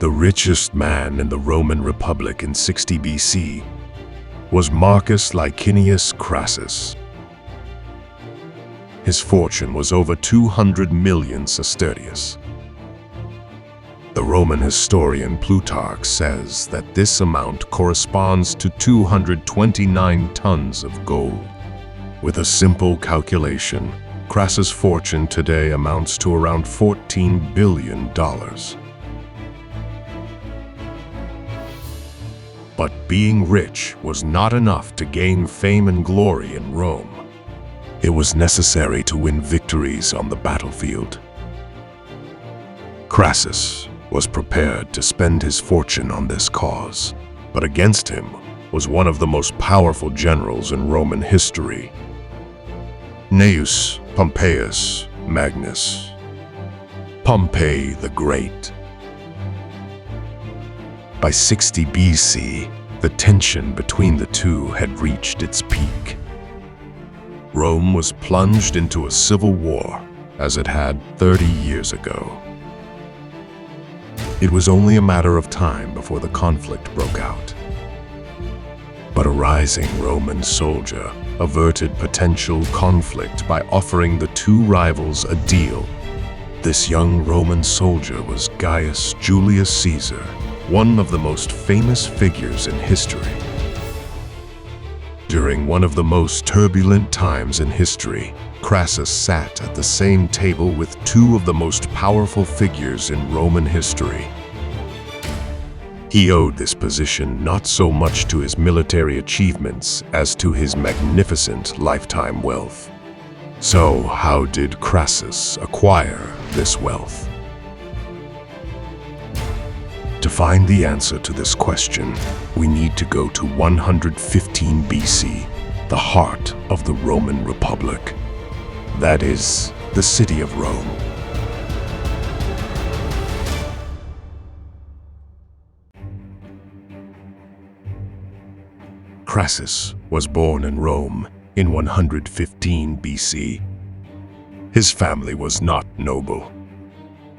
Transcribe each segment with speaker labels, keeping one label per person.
Speaker 1: The richest man in the Roman Republic in 60 BC was Marcus Licinius Crassus. His fortune was over 200 million sestertius. The Roman historian Plutarch says that this amount corresponds to 229 tons of gold. With a simple calculation, Crassus' fortune today amounts to around $14 billion. But being rich was not enough to gain fame and glory in Rome. It was necessary to win victories on the battlefield. Crassus was prepared to spend his fortune on this cause, but against him was one of the most powerful generals in Roman history, Gnaeus, Pompeius, Magnus, Pompey the Great. By 60 BC, the tension between the two had reached its peak. Rome was plunged into a civil war, as it had 30 years ago. It was only a matter of time before the conflict broke out. But a rising Roman soldier averted potential conflict by offering the two rivals a deal. This young Roman soldier was Gaius Julius Caesar, one of the most famous figures in history. During one of the most turbulent times in history, Crassus sat at the same table with two of the most powerful figures in Roman history. He owed this position not so much to his military achievements as to his magnificent lifetime wealth. So, how did Crassus acquire this wealth? To find the answer to this question, we need to go to 115 BC, the heart of the Roman Republic. That is, the city of Rome. Crassus was born in Rome in 115 BC. His family was not noble.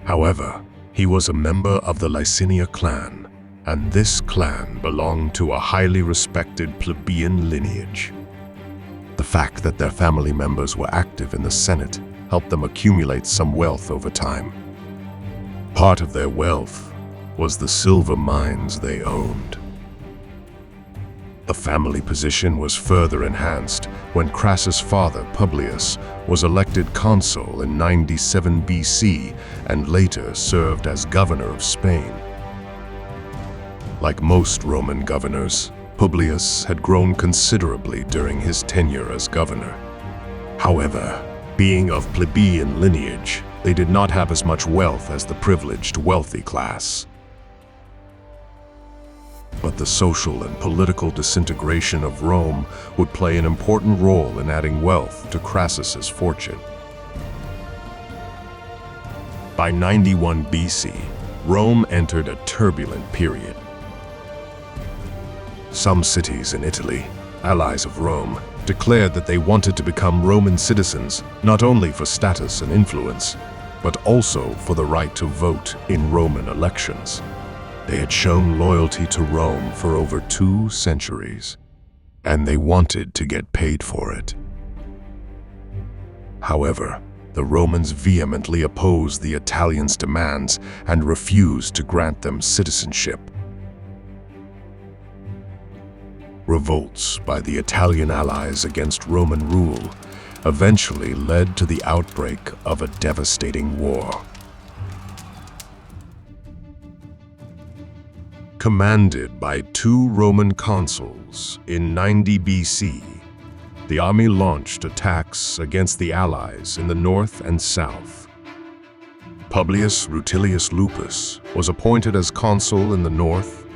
Speaker 1: However, he was a member of the Licinian clan, and this clan belonged to a highly respected plebeian lineage. The fact that their family members were active in the Senate helped them accumulate some wealth over time. Part of their wealth was the silver mines they owned. The family position was further enhanced when Crassus' father, Publius, was elected consul in 97 BC and later served as governor of Spain. Like most Roman governors, Publius had grown considerably during his tenure as governor. However, being of plebeian lineage, they did not have as much wealth as the privileged, wealthy class. But the social and political disintegration of Rome would play an important role in adding wealth to Crassus's fortune. By 91 BC, Rome entered a turbulent period. Some cities in Italy, allies of Rome, declared that they wanted to become Roman citizens, not only for status and influence, but also for the right to vote in Roman elections. They had shown loyalty to Rome for over 2 centuries, and they wanted to get paid for it. However, the Romans vehemently opposed the Italians' demands and refused to grant them citizenship. Revolts by the Italian allies against Roman rule eventually led to the outbreak of a devastating war. Commanded by 2 Roman consuls in 90 BC, the army launched attacks against the allies in the north and south. Publius Rutilius Lupus was appointed as consul in the north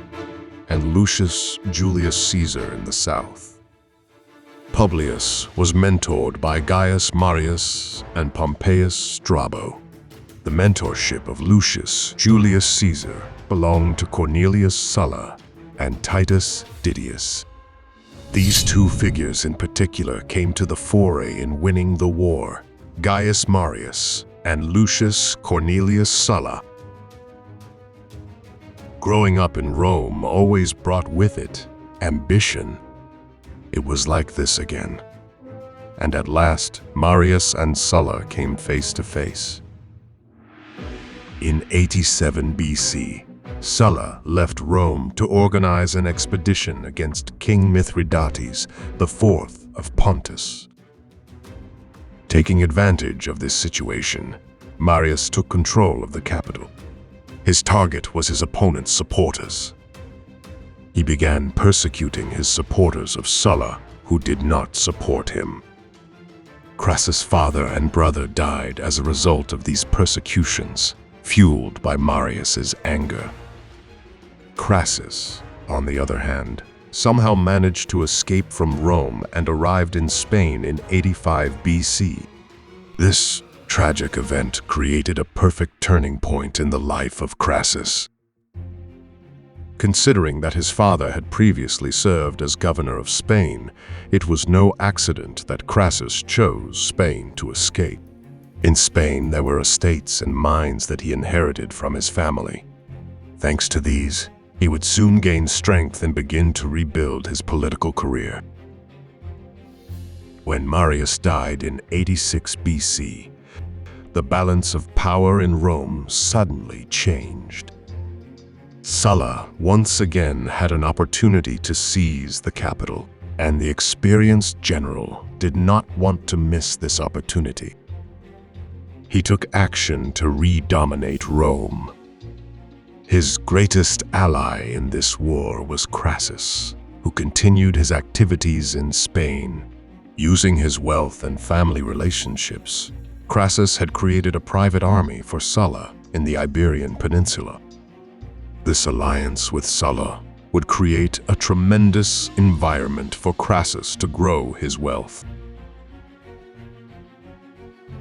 Speaker 1: and Lucius Julius Caesar in the south. Publius was mentored by Gaius Marius and Pompeius Strabo. The mentorship of Lucius Julius Caesar belonged to Cornelius Sulla and Titus Didius. These 2 figures in particular came to the foray in winning the war, Gaius Marius and Lucius Cornelius Sulla. Growing up in Rome always brought with it ambition. It was like this again. And at last, Marius and Sulla came face to face. In 87 BC, Sulla left Rome to organize an expedition against King Mithridates IV of Pontus. Taking advantage of this situation, Marius took control of the capital. His target was his opponent's supporters. He began persecuting his supporters of Sulla who did not support him. Crassus' father and brother died as a result of these persecutions, fueled by Marius's anger. Crassus, on the other hand, somehow managed to escape from Rome and arrived in Spain in 85 BC. This tragic event created a perfect turning point in the life of Crassus. Considering that his father had previously served as governor of Spain, it was no accident that Crassus chose Spain to escape. In Spain, there were estates and mines that he inherited from his family. Thanks to these, he would soon gain strength and begin to rebuild his political career. When Marius died in 86 BC, the balance of power in Rome suddenly changed. Sulla once again had an opportunity to seize the capital, and the experienced general did not want to miss this opportunity. He took action to redominate Rome. His greatest ally in this war was Crassus, who continued his activities in Spain. Using his wealth and family relationships, Crassus had created a private army for Sulla in the Iberian Peninsula. This alliance with Sulla would create a tremendous environment for Crassus to grow his wealth.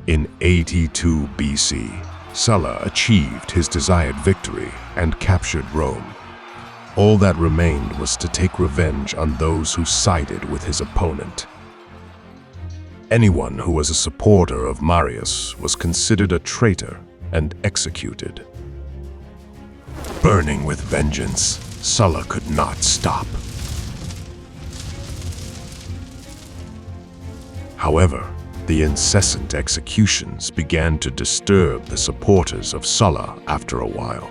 Speaker 1: In 82 BC, Sulla achieved his desired victory and captured Rome. All that remained was to take revenge on those who sided with his opponent. Anyone who was a supporter of Marius was considered a traitor and executed. Burning with vengeance, Sulla could not stop. However, the incessant executions began to disturb the supporters of Sulla after a while.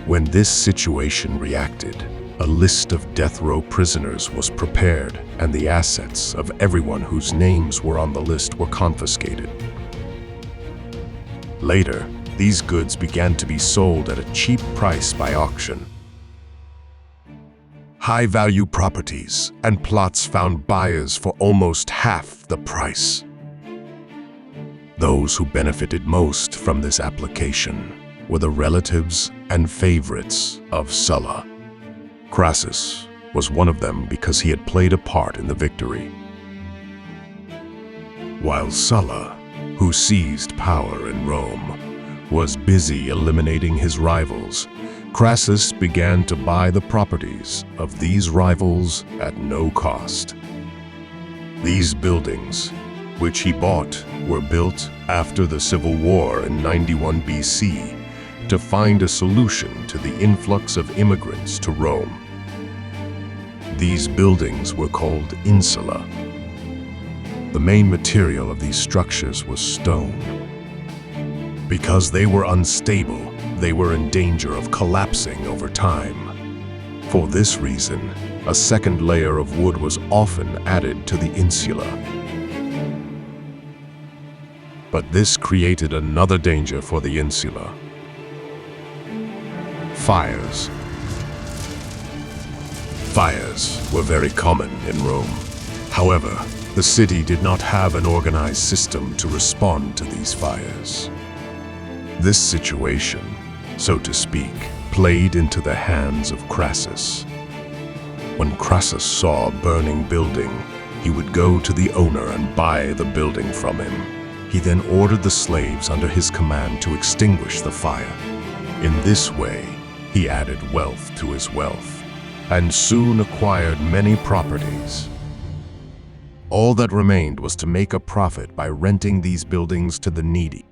Speaker 1: When this situation reacted, a list of death row prisoners was prepared, and the assets of everyone whose names were on the list were confiscated. Later, these goods began to be sold at a cheap price by auction. High-value properties and plots found buyers for almost half the price. Those who benefited most from this application were the relatives and favorites of Sulla. Crassus was one of them because he had played a part in the victory. While Sulla, who seized power in Rome, was busy eliminating his rivals, Crassus began to buy the properties of these rivals at no cost. These buildings, which he bought, were built after the Civil War in 91 BC to find a solution to the influx of immigrants to Rome. These buildings were called insula. The main material of these structures was stone. Because they were unstable, they were in danger of collapsing over time. For this reason, a second layer of wood was often added to the insula. But this created another danger for the insula: fires. Fires were very common in Rome. However, the city did not have an organized system to respond to these fires. This situation, so to speak, played into the hands of Crassus. When Crassus saw a burning building, he would go to the owner and buy the building from him. He then ordered the slaves under his command to extinguish the fire. In this way, he added wealth to his wealth, and soon acquired many properties. All that remained was to make a profit by renting these buildings to the needy.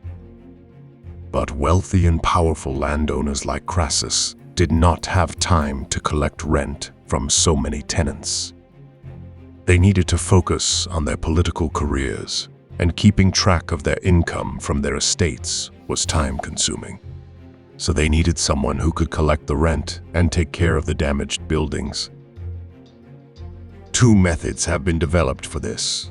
Speaker 1: But wealthy and powerful landowners like Crassus did not have time to collect rent from so many tenants. They needed to focus on their political careers, and keeping track of their income from their estates was time-consuming. So they needed someone who could collect the rent and take care of the damaged buildings. Two methods have been developed for this.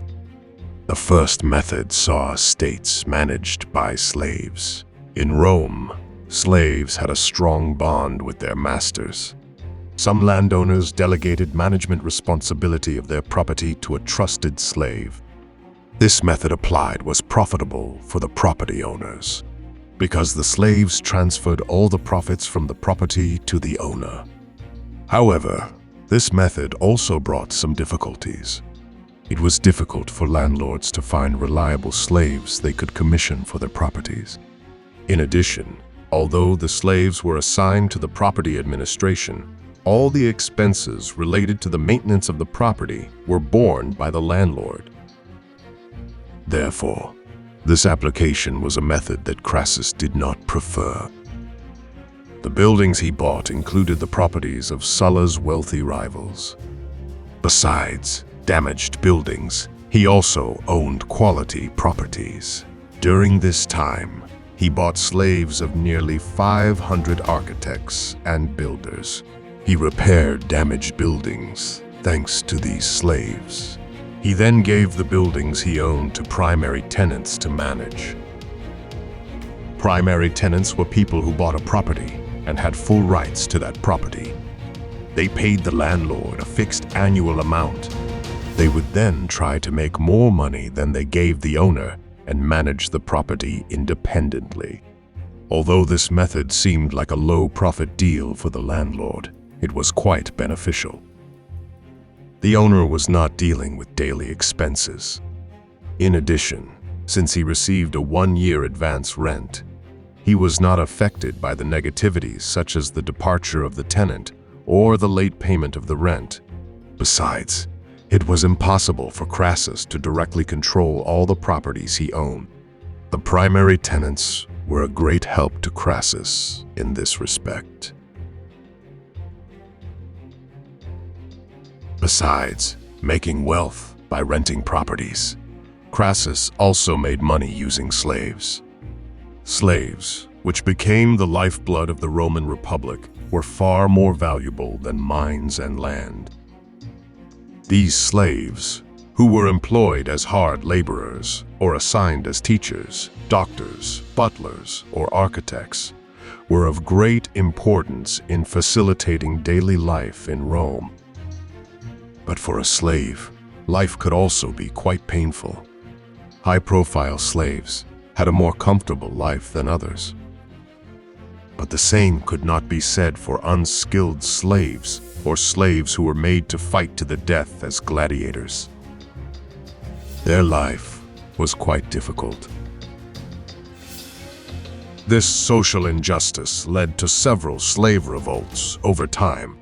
Speaker 1: The first method saw estates managed by slaves. In Rome, slaves had a strong bond with their masters. Some landowners delegated management responsibility of their property to a trusted slave. This method applied was profitable for the property owners, because the slaves transferred all the profits from the property to the owner. However, this method also brought some difficulties. It was difficult for landlords to find reliable slaves they could commission for their properties. In addition, although the slaves were assigned to the property administration, all the expenses related to the maintenance of the property were borne by the landlord. Therefore, this application was a method that Crassus did not prefer. The buildings he bought included the properties of Sulla's wealthy rivals. Besides damaged buildings, he also owned quality properties. During this time, he bought slaves of nearly 500 architects and builders. He repaired damaged buildings thanks to these slaves. He then gave the buildings he owned to primary tenants to manage. Primary tenants were people who bought a property and had full rights to that property. They paid the landlord a fixed annual amount. They would then try to make more money than they gave the owner and manage the property independently. Although this method seemed like a low-profit deal for the landlord, it was quite beneficial. The owner was not dealing with daily expenses. In addition, since he received a one-year advance rent, he was not affected by the negativities such as the departure of the tenant or the late payment of the rent. Besides, it was impossible for Crassus to directly control all the properties he owned. The primary tenants were a great help to Crassus in this respect. Besides making wealth by renting properties, Crassus also made money using slaves. Slaves, which became the lifeblood of the Roman Republic, were far more valuable than mines and land. These slaves, who were employed as hard laborers or assigned as teachers, doctors, butlers, or architects, were of great importance in facilitating daily life in Rome. But for a slave, life could also be quite painful. High-profile slaves had a more comfortable life than others. But the same could not be said for unskilled slaves or slaves who were made to fight to the death as gladiators. Their life was quite difficult. This social injustice led to several slave revolts over time.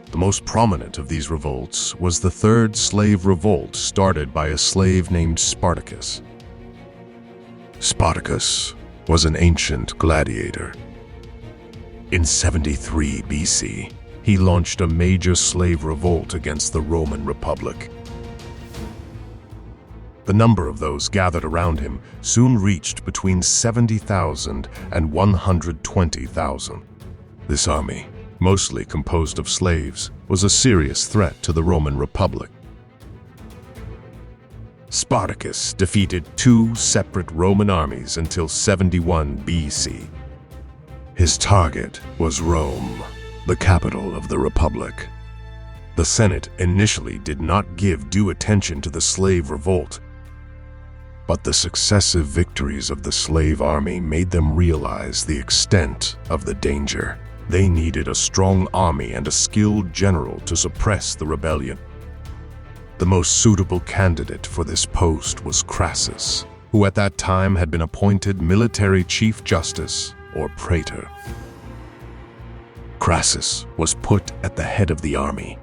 Speaker 1: The most prominent of these revolts was the Third Slave Revolt, started by a slave named Spartacus. Spartacus was an ancient gladiator. In 73 BC, he launched a major slave revolt against the Roman Republic. The number of those gathered around him soon reached between 70,000 and 120,000. This army, mostly composed of slaves, was a serious threat to the Roman Republic. Spartacus defeated two separate Roman armies until 71 BC. His target was Rome, the capital of the Republic. The Senate initially did not give due attention to the slave revolt, but the successive victories of the slave army made them realize the extent of the danger. They needed a strong army and a skilled general to suppress the rebellion. The most suitable candidate for this post was Crassus, who at that time had been appointed military chief justice or praetor. Crassus was put at the head of the army.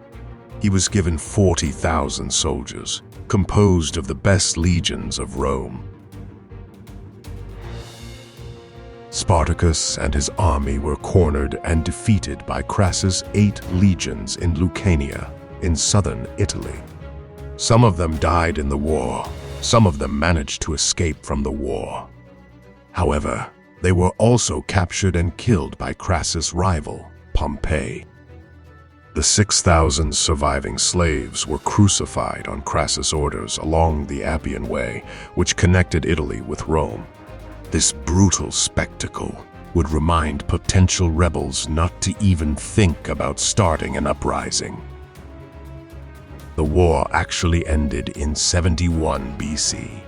Speaker 1: He was given 40,000 soldiers, composed of the best legions of Rome. Spartacus and his army were cornered and defeated by Crassus' 8 legions in Lucania, in southern Italy. Some of them died in the war. Some of them managed to escape from the war. However, they were also captured and killed by Crassus' rival, Pompey. The 6,000 surviving slaves were crucified on Crassus' orders along the Appian Way, which connected Italy with Rome. This brutal spectacle would remind potential rebels not to even think about starting an uprising. The war actually ended in 71 BC.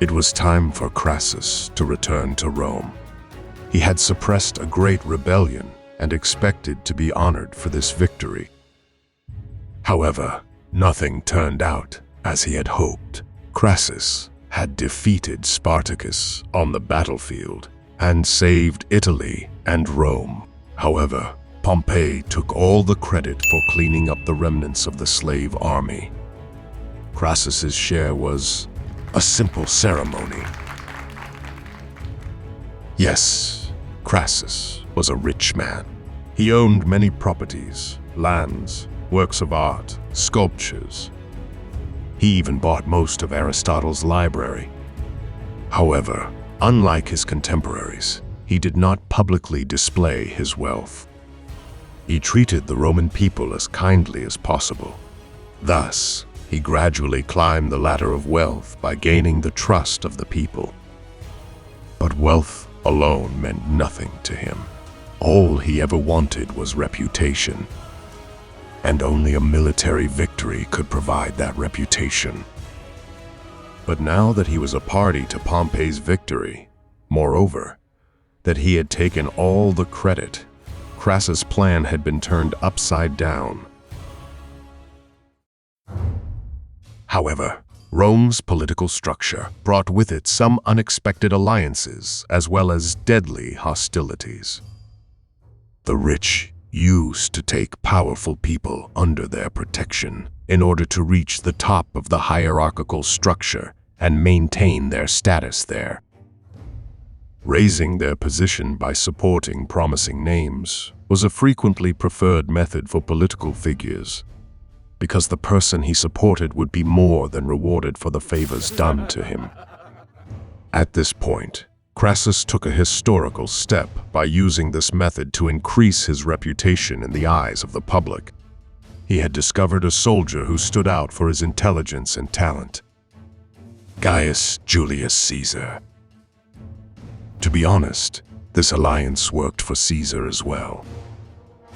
Speaker 1: It was time for Crassus to return to Rome. He had suppressed a great rebellion and expected to be honored for this victory. However, nothing turned out as he had hoped. Crassus had defeated Spartacus on the battlefield and saved Italy and Rome. However, Pompey took all the credit for cleaning up the remnants of the slave army. Crassus's share was a simple ceremony. Yes, Crassus was a rich man. He owned many properties, lands, works of art, sculptures. He even bought most of Aristotle's library. However, unlike his contemporaries, he did not publicly display his wealth. He treated the Roman people as kindly as possible. Thus, he gradually climbed the ladder of wealth by gaining the trust of the people. But wealth alone meant nothing to him. All he ever wanted was reputation. And only a military victory could provide that reputation. But now that he was a party to Pompey's victory, moreover, that he had taken all the credit, Crassus' plan had been turned upside down. However, Rome's political structure brought with it some unexpected alliances as well as deadly hostilities. The rich used to take powerful people under their protection in order to reach the top of the hierarchical structure and maintain their status there. Raising their position by supporting promising names was a frequently preferred method for political figures, because the person he supported would be more than rewarded for the favors done to him. At this point, Crassus took a historical step by using this method to increase his reputation in the eyes of the public. He had discovered a soldier who stood out for his intelligence and talent: Gaius Julius Caesar. To be honest, this alliance worked for Caesar as well.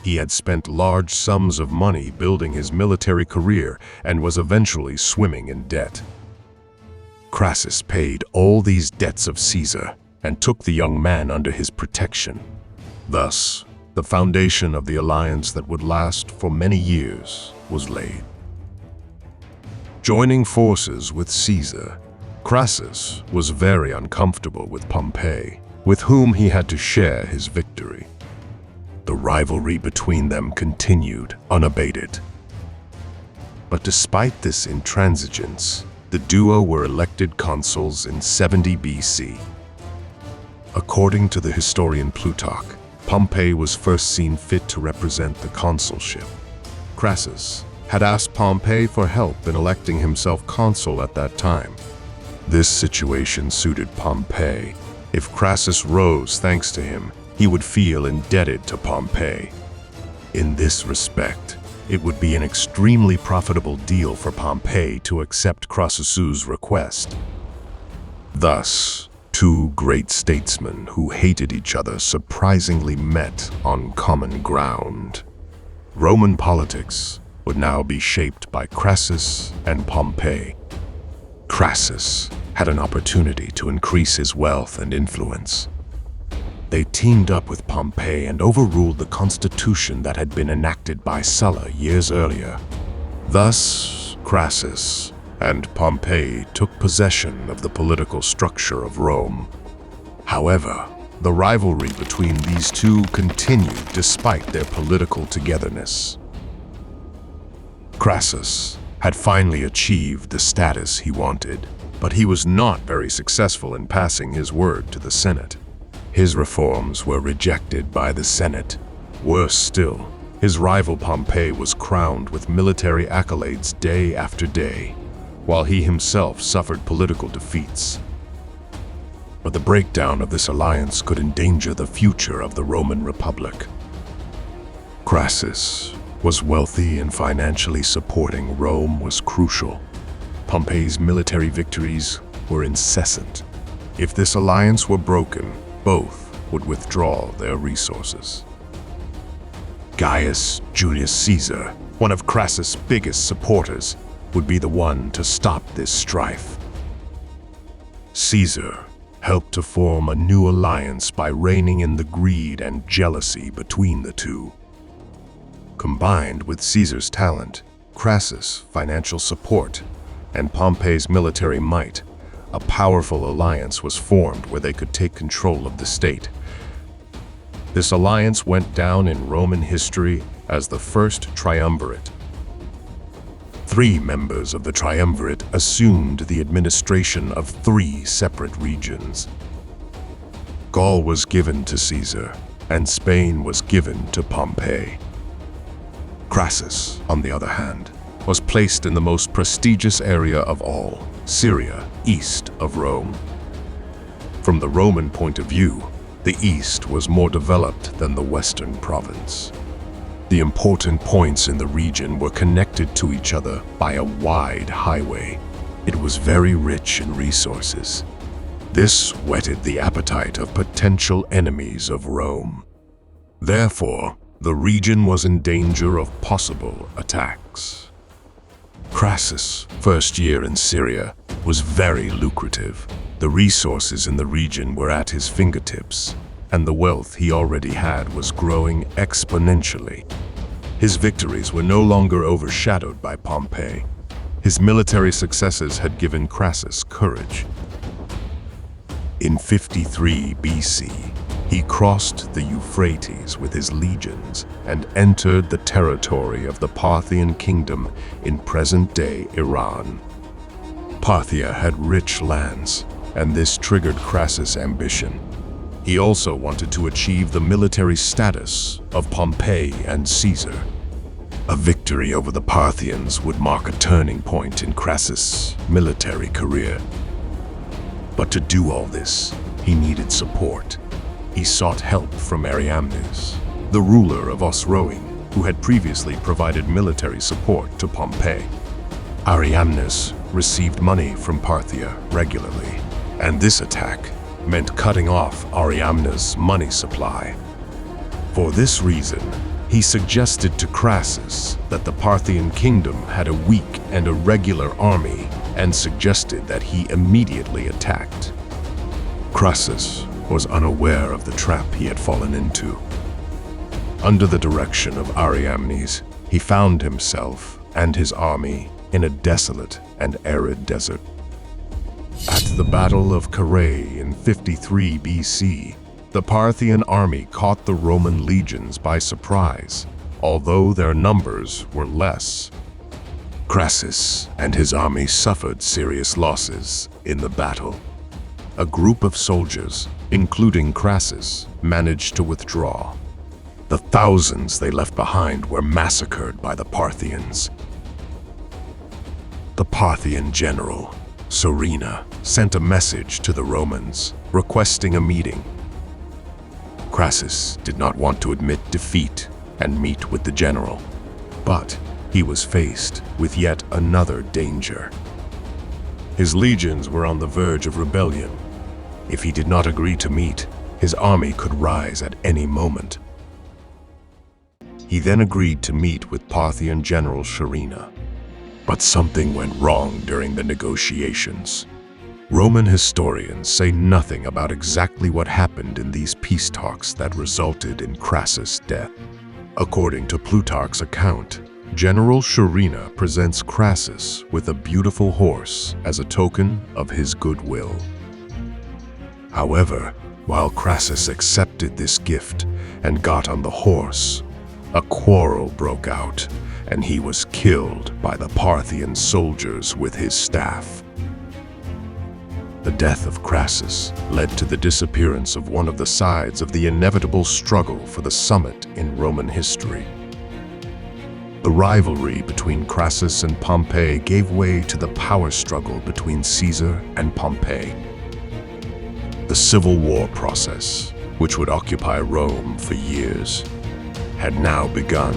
Speaker 1: He had spent large sums of money building his military career and was eventually swimming in debt. Crassus paid all these debts of Caesar and took the young man under his protection. Thus, the foundation of the alliance that would last for many years was laid. Joining forces with Caesar, Crassus was very uncomfortable with Pompey, with whom he had to share his victory. The rivalry between them continued unabated. But despite this intransigence, the duo were elected consuls in 70 BC. According to the historian Plutarch, Pompey was first seen fit to represent the consulship. Crassus had asked Pompey for help in electing himself consul at that time. This situation suited Pompey. If Crassus rose thanks to him, he would feel indebted to Pompey. In this respect, it would be an extremely profitable deal for Pompey to accept Crassus's request. Thus, two great statesmen who hated each other surprisingly met on common ground. Roman politics would now be shaped by Crassus and Pompey. Crassus had an opportunity to increase his wealth and influence. They teamed up with Pompey and overruled the constitution that had been enacted by Sulla years earlier. Thus, Crassus and Pompey took possession of the political structure of Rome. However, the rivalry between these two continued despite their political togetherness. Crassus had finally achieved the status he wanted, but he was not very successful in passing his word to the Senate. His reforms were rejected by the Senate. Worse still, his rival Pompey was crowned with military accolades day after day, while he himself suffered political defeats. But the breakdown of this alliance could endanger the future of the Roman Republic. Crassus was wealthy and financially supporting Rome was crucial. Pompey's military victories were incessant. If this alliance were broken, both would withdraw their resources. Gaius Julius Caesar, one of Crassus' biggest supporters, would be the one to stop this strife. Caesar helped to form a new alliance by reining in the greed and jealousy between the two. Combined with Caesar's talent, Crassus' financial support, and Pompey's military might, a powerful alliance was formed where they could take control of the state. This alliance went down in Roman history as the First Triumvirate. 3 members of the triumvirate assumed the administration of 3 separate regions. Gaul was given to Caesar, and Spain was given to Pompey. Crassus, on the other hand, was placed in the most prestigious area of all, Syria, east of Rome. From the Roman point of view, the east was more developed than the western province. The important points in the region were connected to each other by a wide highway. It was very rich in resources. This whetted the appetite of potential enemies of Rome. Therefore, the region was in danger of possible attacks. Crassus' first year in Syria was very lucrative. The resources in the region were at his fingertips, and the wealth he already had was growing exponentially. His victories were no longer overshadowed by Pompey. His military successes had given Crassus courage. In 53 BC, he crossed the Euphrates with his legions and entered the territory of the Parthian kingdom in present-day Iran. Parthia had rich lands, and this triggered Crassus' ambition. He also wanted to achieve the military status of Pompey and Caesar. A victory over the Parthians would mark a turning point in Crassus' military career. But to do all this, he needed support. He sought help from Magnus, the ruler of Osroene, who had previously provided military support to Pompey. Magnus received money from Parthia regularly, and this attack meant cutting off Magnus' money supply. For this reason, he suggested to Crassus that the Parthian kingdom had a weak and irregular army and suggested that he immediately attacked. Crassus was unaware of the trap he had fallen into. Under the direction of Magnus, he found himself and his army in a desolate and arid desert. At the Battle of Carrhae in 53 BC, the Parthian army caught the Roman legions by surprise, although their numbers were less. Crassus and his army suffered serious losses in the battle. A group of soldiers, including Crassus, managed to withdraw. The thousands they left behind were massacred by the Parthians. The Parthian general, Serena, sent a message to the Romans, requesting a meeting. Crassus did not want to admit defeat and meet with the general, but he was faced with yet another danger. His legions were on the verge of rebellion. If he did not agree to meet, his army could rise at any moment. He then agreed to meet with Parthian general Serena. But something went wrong during the negotiations. Roman historians say nothing about exactly what happened in these peace talks that resulted in Crassus' death. According to Plutarch's account, General Serena presents Crassus with a beautiful horse as a token of his goodwill. However, while Crassus accepted this gift and got on the horse, a quarrel broke out, and he was killed by the Parthian soldiers with his staff. The death of Crassus led to the disappearance of one of the sides of the inevitable struggle for the summit in Roman history. The rivalry between Crassus and Pompey gave way to the power struggle between Caesar and Pompey. The civil war process, which would occupy Rome for years, had now begun.